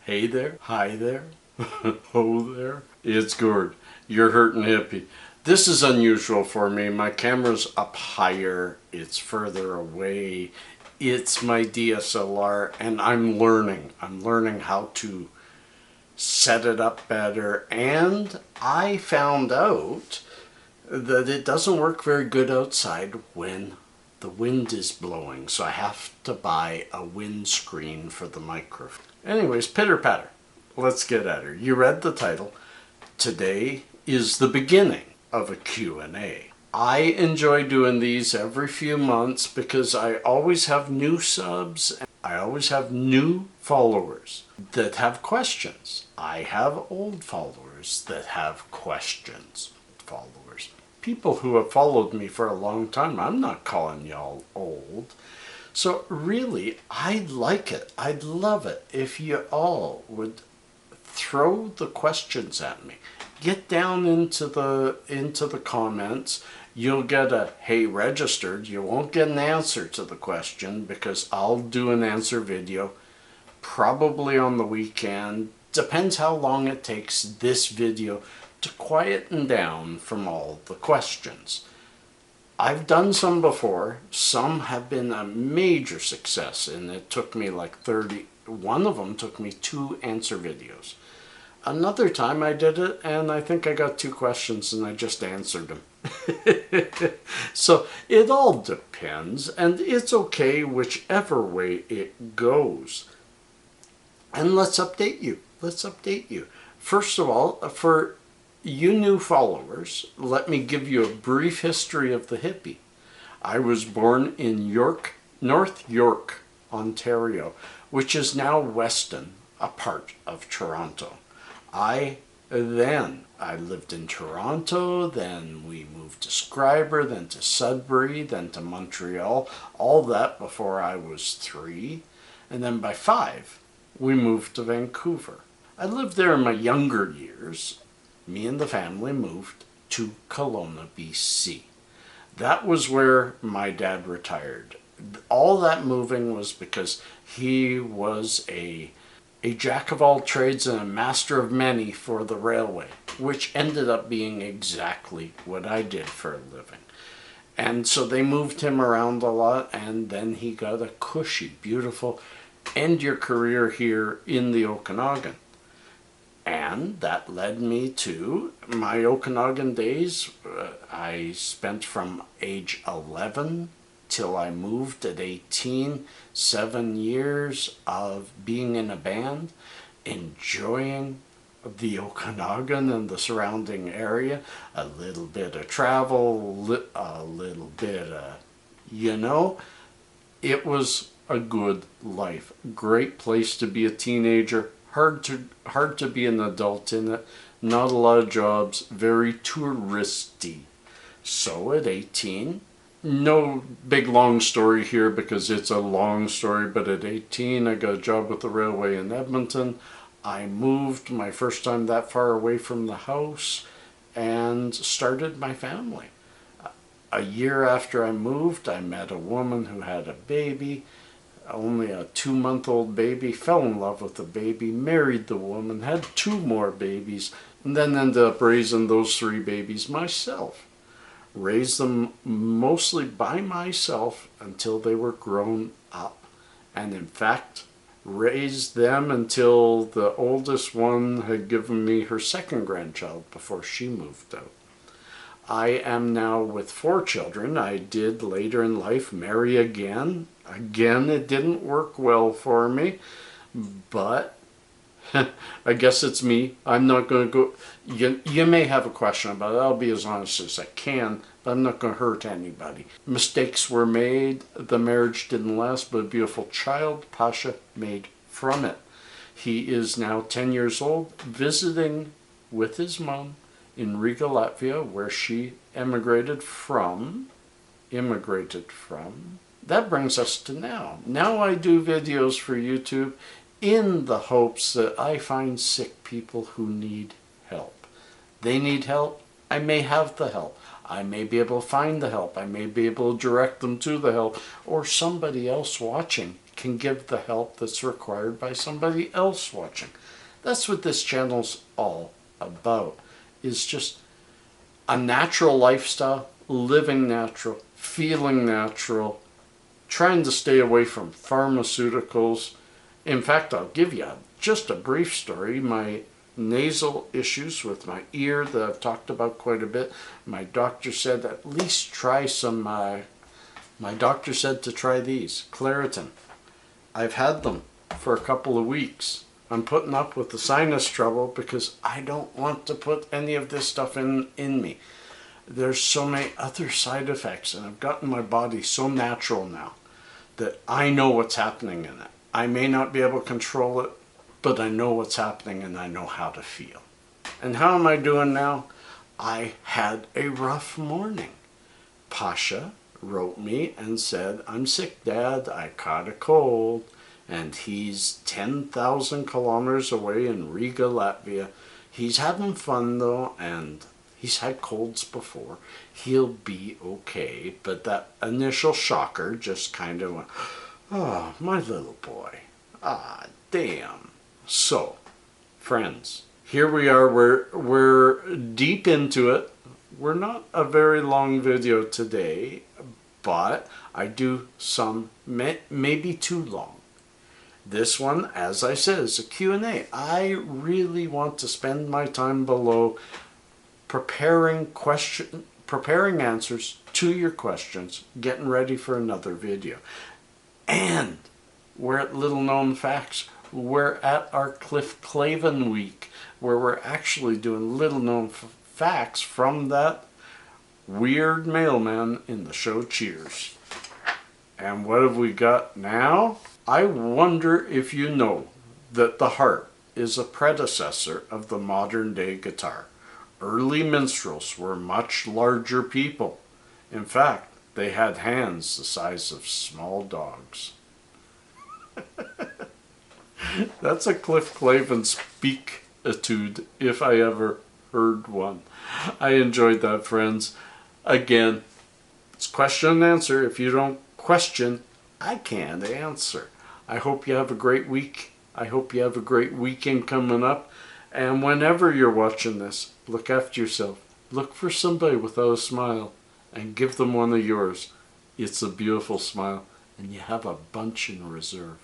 Hey there, hi there, ho there. It's Gord, your hurtin' hippie. This is unusual for me. My camera's up higher, it's further away. It's my DSLR and I'm learning. I'm learning how to set it up better, and I found out that it doesn't work very good outside when the wind is blowing, so I have to buy a windscreen for the microphone. Anyways, pitter patter. Let's get at her. You read the title. Today is the beginning of a Q&A. I enjoy doing these every few months because I always have new subs. And I always have new followers that have questions. I have old followers that have questions. Followers. People who have followed me for a long time. I'm not calling y'all old. So really, I'd like it. I'd love it if you all would throw the questions at me. Get down into the comments. You'll get a hey registered. You won't get an answer to the question because I'll do an answer video probably on the weekend. Depends how long it takes this video to quieten down from all the questions. I've done some before. Some have been a major success, and it took me like 30. One of them took me 2 answer videos. Another time I did it, and I think I got 2 questions, and I just answered them. So it all depends, and it's okay whichever way it goes. And let's update you. Let's update you. First of all, for you new followers, let me give you a brief history of the hippie. I was born in North York, Ontario, which is now Weston, a part of Toronto. I lived in Toronto, then we moved to Scriber, then to Sudbury, then to Montreal, all that before I was 3. And then by 5, we moved to Vancouver. I lived there in my younger years. Me and the family moved to Kelowna, BC. That was where my dad retired. All that moving was because he was a jack of all trades and a master of many for the railway, which ended up being exactly what I did for a living. And so they moved him around a lot, and then he got a cushy, beautiful end your career here in the Okanagan. And that led me to my Okanagan days. I spent from age 11 till I moved at 18, 7 years of being in a band, enjoying the Okanagan and the surrounding area, a little bit of travel, a little bit of, it was a good life. Great place to be a teenager. Hard to be an adult in it. Not a lot of jobs. Very touristy. So at 18, no big long story here because it's a long story, but at 18 I got a job with the railway in Edmonton. I moved my first time that far away from the house and started my family. A year after I moved, I met a woman who had a baby. Only a 2-month-old baby, fell in love with the baby, married the woman, had 2 more babies, and then ended up raising those 3 babies myself. Raised them mostly by myself until they were grown up. And in fact, raised them until the oldest one had given me her 2nd grandchild before she moved out. I am now with 4 children. I did later in life marry again. Again, it didn't work well for me, but I guess it's me. I'm not going to go. You may have a question about it. I'll be as honest as I can, but I'm not going to hurt anybody. Mistakes were made. The marriage didn't last, but a beautiful child, Pasha, made from it. He is now 10 years old, visiting with his mom in Riga, Latvia, where she immigrated from. That brings us to now. Now I do videos for YouTube in the hopes that I find sick people who need help. They need help. I may have the help. I may be able to find the help. I may be able to direct them to the help. Or somebody else watching can give the help that's required by somebody else watching. That's what this channel's all about, is just a natural lifestyle, living natural, feeling natural, trying to stay away from pharmaceuticals. In fact, I'll give you just a brief story. My nasal issues with my ear that I've talked about quite a bit, my doctor said at least try some, my doctor said to try these, Claritin. I've had them for a couple of weeks. I'm putting up with the sinus trouble because I don't want to put any of this stuff in me. There's so many other side effects, and I've gotten my body so natural now that I know what's happening in it. I may not be able to control it, but I know what's happening and I know how to feel. And how am I doing now? I had a rough morning. Pasha wrote me and said, I'm sick, Dad. I caught a cold. And he's 10,000 kilometers away in Riga, Latvia. He's having fun though, and he's had colds before. He'll be okay. But that initial shocker just kind of went, oh, my little boy. Ah, damn. So, friends, here we are. We're deep into it. We're not a very long video today, but I do some maybe too long. This one, as I said, is a Q&A. I really want to spend my time below preparing answers to your questions, getting ready for another video. And we're at Little Known Facts. We're at our Cliff Clavin week, where we're actually doing little known facts from that weird mailman in the show Cheers. And what have we got now? I wonder if you know that the harp is a predecessor of the modern day guitar. Early minstrels were much larger people. In fact, they had hands the size of small dogs. That's a Cliff Clavin speak-etude, if I ever heard one. I enjoyed that, friends. Again, it's question and answer. If you don't question, I can't answer. I hope you have a great week. I hope you have a great weekend coming up. And whenever you're watching this, look after yourself. Look for somebody without a smile and give them one of yours. It's a beautiful smile, and you have a bunch in reserve.